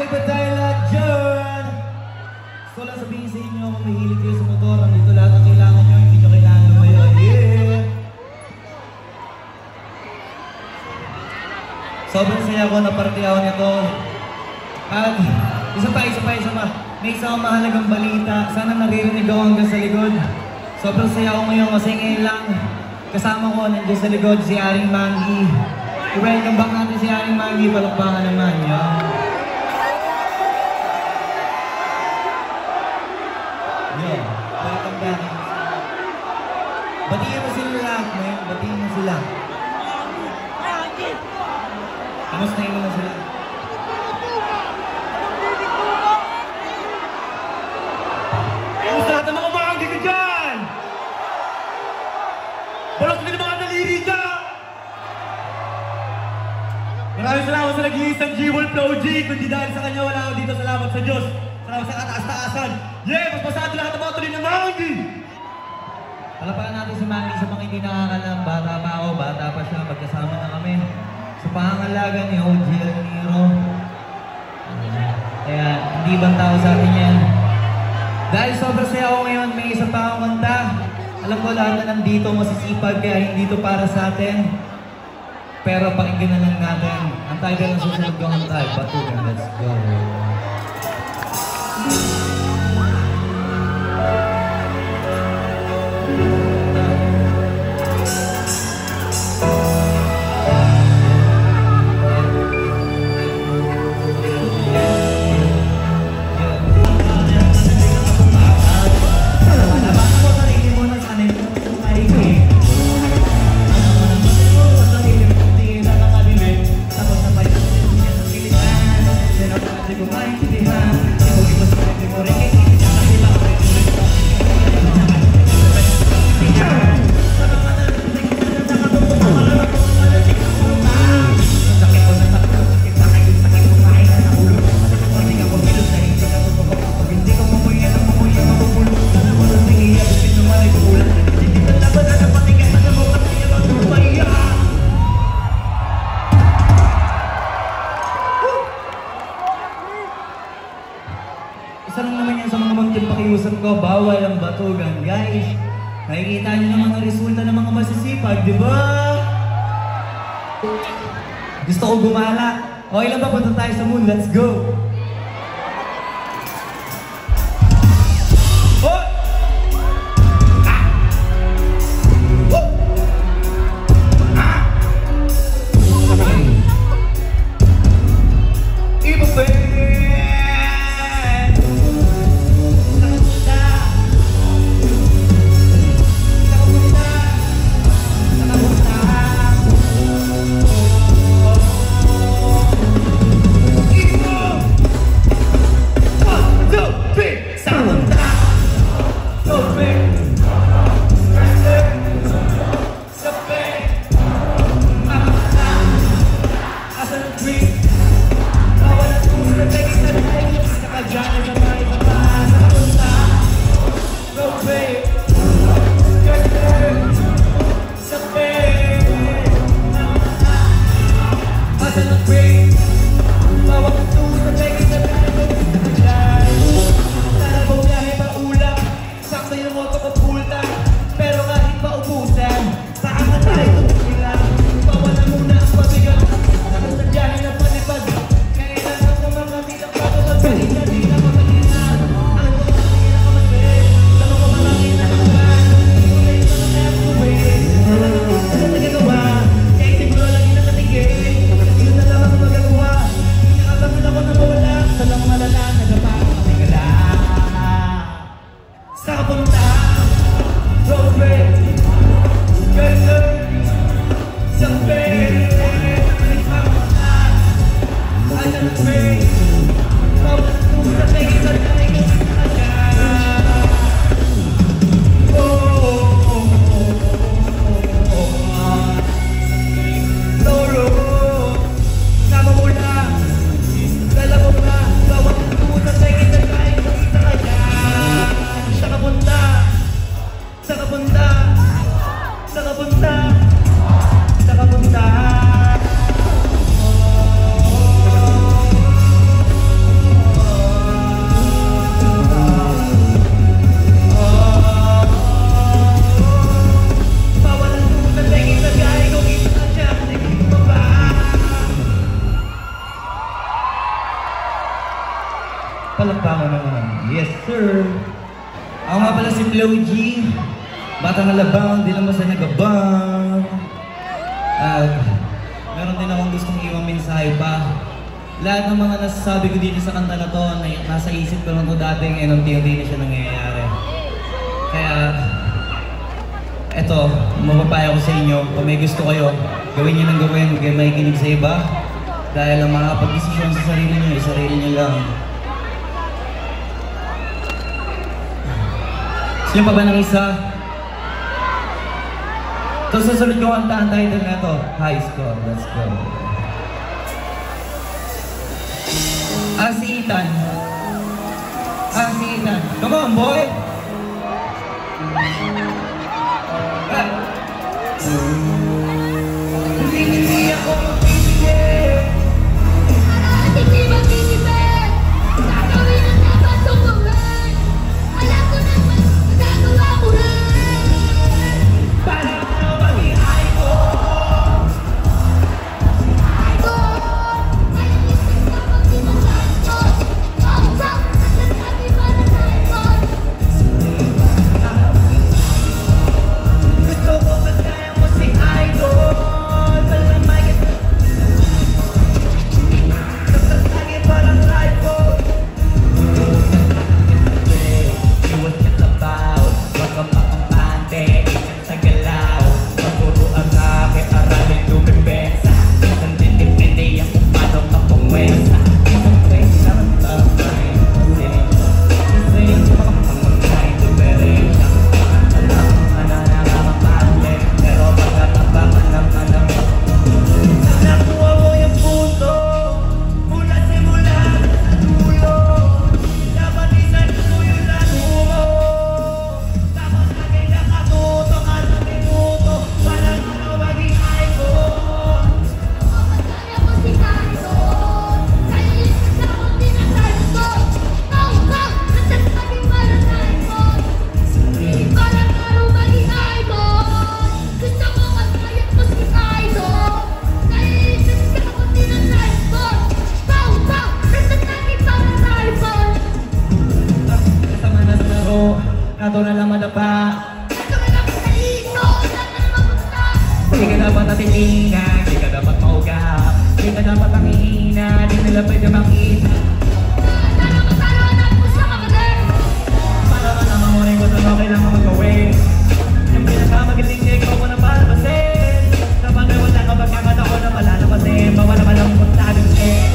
Okay ba tayo lahat dyan? Gusto lang sabihin sa inyo kung mahilig kayo sa motor, nandito lahat ang kailangan nyo, hindi nyo kailangan lumayo. Yeah! Sobrang saya ko na party ako nito. At isa pa. May isang mahalagang balita. Sana naririnig ako hanggang sa likod. Sobrang saya ko ngayon kasi ngayon lang kasama ko nandiyan sa likod si Aring Mangi. I-welcome back natin si Aring Mangi. Palakpakan naman. Yan. Yeah. Welcome back. Batiin mo sila lahat, man. Batiin mo sila. Kamusta yun mo sila? Kamusta lahat ng mga Mangi ka dyan? Balot ka ng mga daliri dyan! Maraming salamat sa nag-iisang G-Wolf na OG. Kundi dahil sa kanya wala ako dito. Salamat sa Diyos. Salamat sa kataas-taasan. Yeah! Maspasado lahat ng mga tuloy ng Mangi! Palapakan natin si Mangi sa mga hindi nakakalam. Bata pa ako, bata pa siya. Magkasama na kami sa pangangalaga ni OG Almiro. Kaya hindi ibang tao sa atin yan. Dahil sobrang saya ako ngayon, may isa pa akong kanta. Alam ko lahat na nandito masisipag kaya hindi ito para sa atin. Pero pakinggan na lang natin. Ang title ng susunod ko ang tayo. Batugan, let's go. Isa lang naman yan sa mga magtimpakiusan ko, bawal ang batugan. Guys, nakikita nyo naman ang resulta ng mga masisipag, di ba? Gusto ko gumala. Okay lang ba? Punta tayo sa moon. Let's go! Palakpakan naman. Yes, sir. Ako nga pala si Flo G. Batang alabang, di naman sa nagabang. At meron din akong gustong iwang mensahe pa. Lahat ng mga nasasabi ko dito sa kanta na to, nasa isip ko lang to dati, ngayon unti-unti na siya nangyayari. Kaya, eto, mapapayo ko sa inyo, kung may gusto kayo, gawin nyo ng gawin, huwag kayo makikinig sa iba. Dahil ang mga pag-desisyon sa sarili nyo, sarili nyo lang. Sino pa ba ng isa? Ito susunod ko ang title na to, High Score. Let's go. Si Ethan. Si Ethan. Come on, boy! Hindi ako mapipigil. Hindi mapipigil. Gagawin ang dapat kong gawin. Alam ko naman, magagawa ko rin. Paano na mag-ihay ko? Ato na lang madapa. Hindi ka dapat natitingan, hindi ka dapat maugap, hindi ka dapat mangihina, di nila pwede makita. Para ka naman mo rin kung ano kailangan magawin. Yung pinakamagaling niya, ikaw mo na palabasin. Kapag may wala ka pagkakataon na malalabasin, bawal na malang magsabi eh.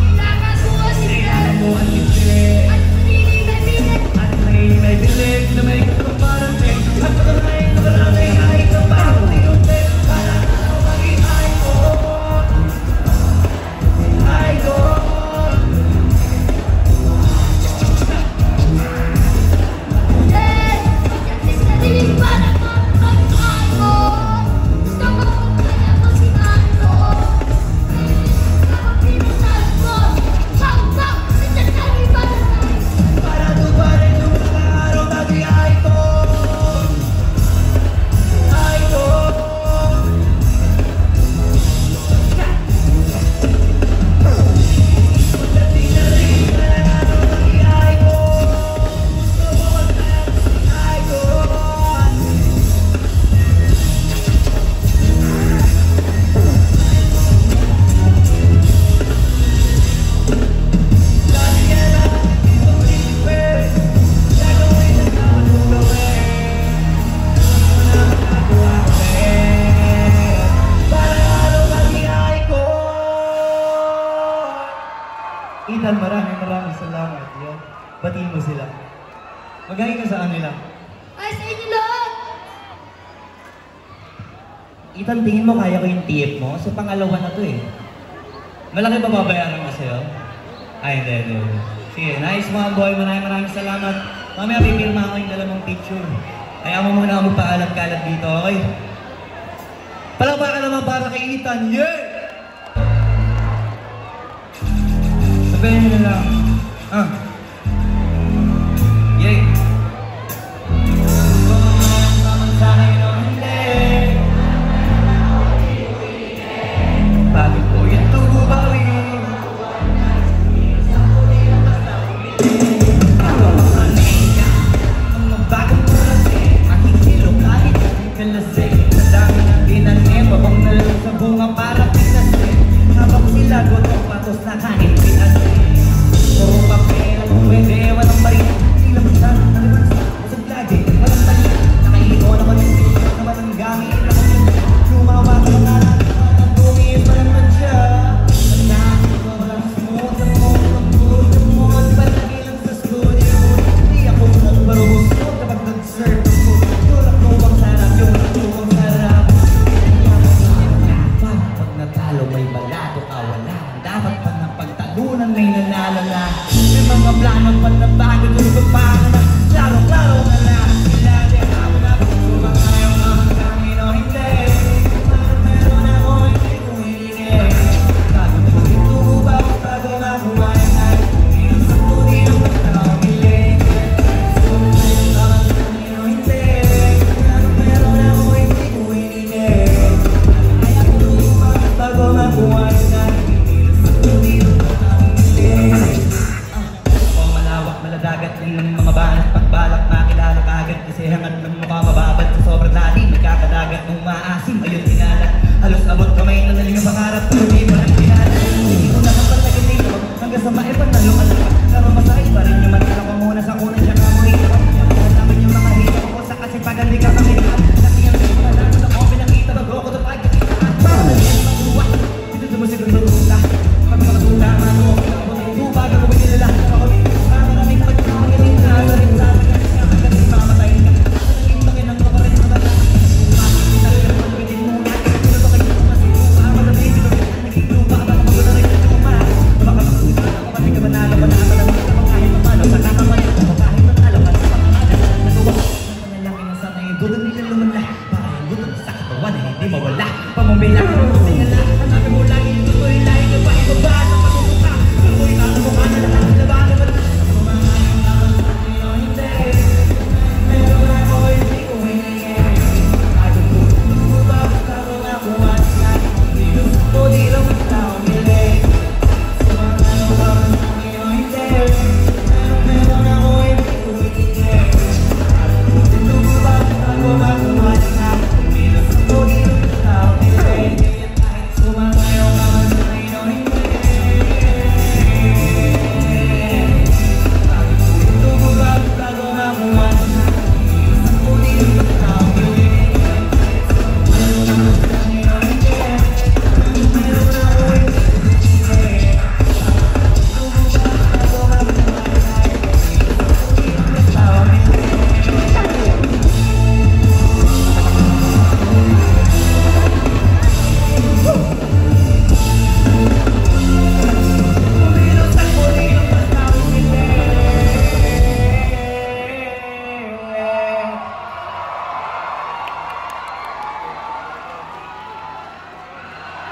Kailangan mo ang sisili. At may bilig na may gusto parang din. At patuloy na marami ay ito parang tinuntin. Para ako maging icon. Icon. Ethan, maraming salamat. Yan. Batiin mo sila. Magaling ka saan nila? Ay, sa inyo lang! Ethan, tingin mo kaya ko yung tip mo? Sa pangalawa na to eh. Malaki ba babayaran ko sa'yo? Ay, hindi. Sige, nice mga boy. Maraming salamat. Mamaya pipirma ko yung dalawang picture. Kaya mo muna ako magpaalat-kalat dito, okay? Palakpakan naman para kay Ethan. Yeah! Sabihin nyo na lang. Yay! Kung naman sa akin o hindi. Bakit po yung tubo bawi? Mga bagong kurasing, makikilo kahit kalasing. Madami ng dinanim, babang nalaro sa bunga para pinasin. Habang sila gotong patos na kanin pinasin. Puro papel ang pwede, walang marina. Sila masyado, nalibansa, usag lagi, walang balik. Nakahigo naman yung sila naman ang gamit. Lumawa ka na lang, ang dumi pa naman siya. Manakit ko lang smooth, ang smooth, ang smooth. Palagi lang sa studio. Hindi ako smooth, pero gusto kapag nag-serve ng food. Tulak ko ang sarap, yung ang sarap. Pag natalo may balato ka, wala. Dapat pag napagtalunan may nanalo na. May mga plano pa na bago, tulog pa na. Klaro-klaro na lang. Ilali ako na sumangayaw ng hanggang o hindi. Meron ako hindi kumiligay. Bago tuloy ba o bago makumain na. Minus ang tuli ng magkakamilig. Sumangayaw ng hanggang o hindi. Meron ako hindi kumiligay. Kaya tuloy ba o bago makumain na. Minus ang tuli ng magkakamilig. Malawak, maladagat rin ng mga banat. Pagbalak makilala kagad kasi hangat ng mukha mababad. Sa sobrang dati, magkakadagat nung maasim. Ayun tinalat, halos abot kamay na naling ang pangarap. Pero di mo lang tinalat. Hindi ko nakapalagin dito hanggang sa maipan na lumalag. Pero masakit pa rin yung manila ko muna sa kunan siya kamuhin. Ang namin yung mga hito ko sa kasi pag hindi ka kami. Kasi ang mga lalo na ko pinakita bago ko ito pagkakita. Para na yan magluwa. Dito sumusig ang lutula. Pag makatula, mano ako na ako na ito. Bago ko nilala ako dito. Para namin pagkakagaling na sa rin sa akin. Kasi nga hanggang di mamatayin ka. Naging takin ang mga rin mga lang. Talagang pagpitin muna. Pero ito kayo mas ito. Para na rin ito. Naging lupa ka baka magula rin ito ma. Baka magsusunod ako pati ka manalo. Manalo na mga kapag kahit mamalo. Sa kakamali ako kahit manalo. At sa pangalan nagawa. Ang panalangin ang sana yung dulo nila lumala. Para yung gutom sa katawan ay hindi mawala. Pamumila ka mo tingala. Hanapin mo lagi yung tuloy lahi ka pa ibaba ng matutuka. Tuloy ka na mukha na lahat ng labanan mo. Sumangayang naman sa akin o hindi. Meron ako hindi ko hiningin. Bago ko ba bago nakuha na. Gusto di lang ang tao nila. Sumangayang naman sa akin o hindi. Meron ako hindi ko hiningin. Gusto ba bago nakuha na. Gusto di lang ang tao nila. Sumangayang naman sa akin o hindi.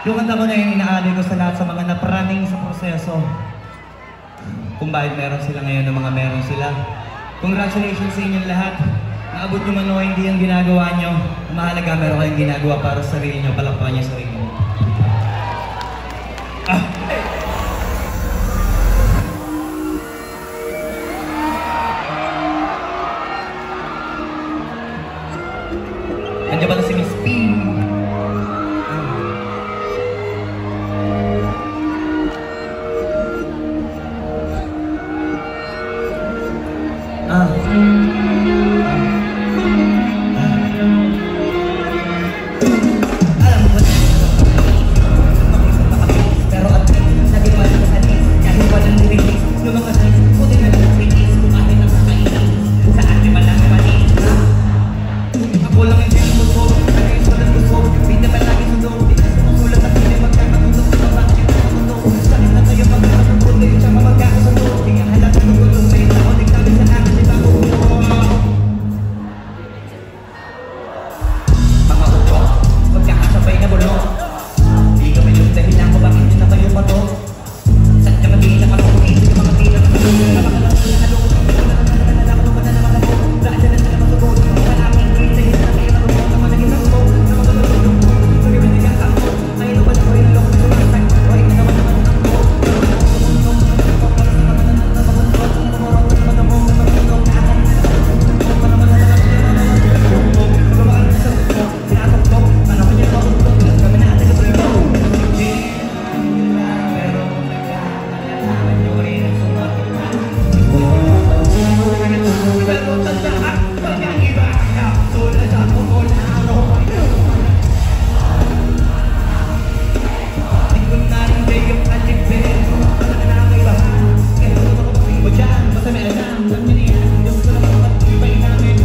Yung kanta mo na yung inaali ko sa lahat sa mga napraning sa proseso. Kung bakit meron sila ngayon ng mga meron sila. Congratulations sa inyong lahat. Naabot nyo man o hindi ang ginagawa nyo. Mahalaga meron kayong ginagawa para sa sarili nyo. Palakpakan nyo sa sarili nyo. Nandiyan pala si Miss P. Alam ko na basta may alam, lang nyo niyan. Diyos ko lang ang matibay namin.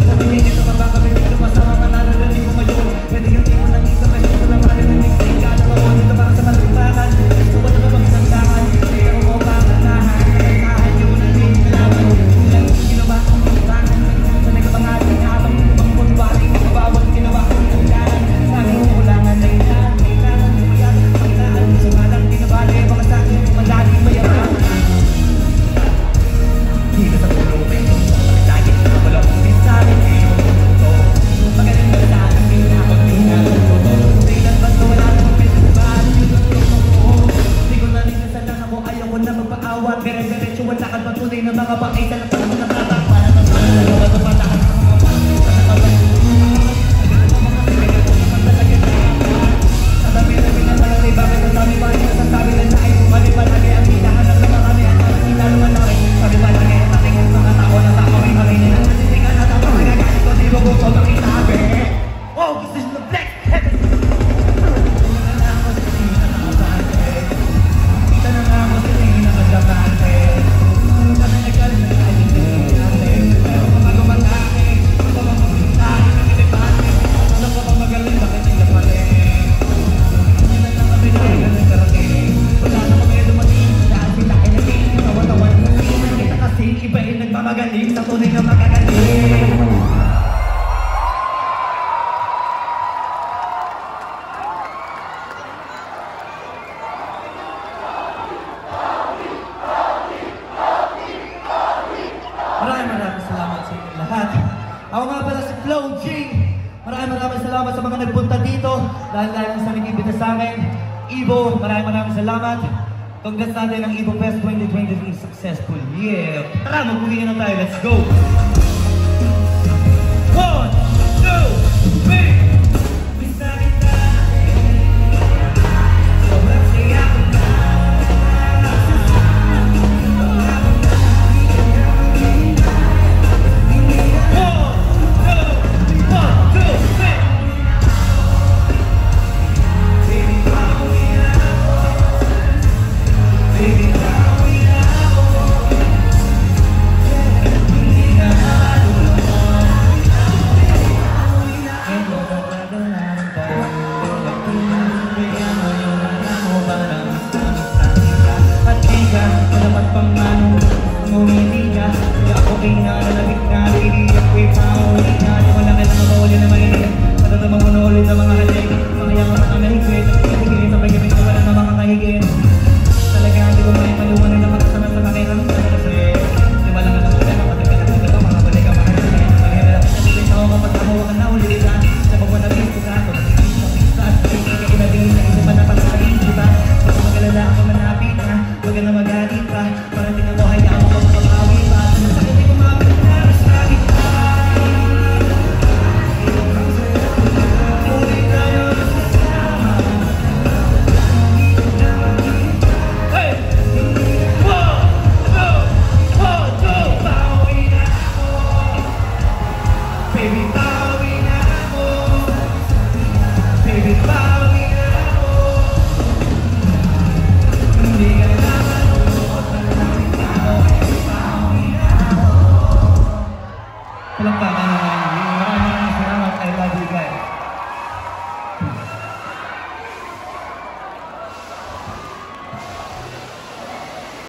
Sabi niya nito, mabakabit dito, masama ka na nalalim mo ngayon. Pwede yung tingin lang isa, pwede ko lang marinig. Ika na ako dito para sa maligtahan. Gusto ko na ba magsandahan? Kaya ako pangasahan. Nakasahan yun ang hindi kalaman. Ilang ginawa kong listahan. Sa nagkapangalan na habang ibang bunwaring bawat ginawa kong tandaan. Sa aking kulangan na ilan. Kailangan sumayan, paglaan. Sa malang tinabali, mga sa akin, madaling mayaman. Dito sa pulo, may lagi na wala kong pinsanin. Magaling na sa akin, pinapagpingan. Kailan ba't wala akong pinagbahan? Hindi ko nalisasan lang ako, ayaw ko na magpaawat. Dire-diretso, wala ka patunay na mga pakita na parang nakatak. Para na sa mga patakas ng mga patakas. Sa dami na pinasalaray, bakit ang dami pa rin nasasabi na sa akin? Mali pa lagi ang hinahanap naman kami at nakakita naman na rin. Sabi pa lagi ang ating mga tao na tao rin kami nila. Nasisingan na tao, nagagalit ko, di ba ko ko makitabi? Oh, gusto nyo na black head! Kita na ako sa sinakabante. Kita na nga ako sa sinakabante. Kami nagkalit na tayo sa sinakabante. Pero kapag umatake, kapag umatake, nakilipate. Ano pa bang magaling, bakit nila pala? Hindi na lang kami nila ng karating. Wala na kami dumating. Dahil sila ay naging tawa-tawan. Hindi na kita kasi iba ay nagmamagaling sa tunay na magagaling. Maraming salamat sa inyo lahat. Ako nga pala si Flo G. Maraming salamat sa mga nagpunta dito. Dahil sa nag-ibita sa akin. Ibo, maraming salamat. Congrats natin ang Ibo Fest 2023 successful. Yeah! Tara, magpugin na tayo. Let's go!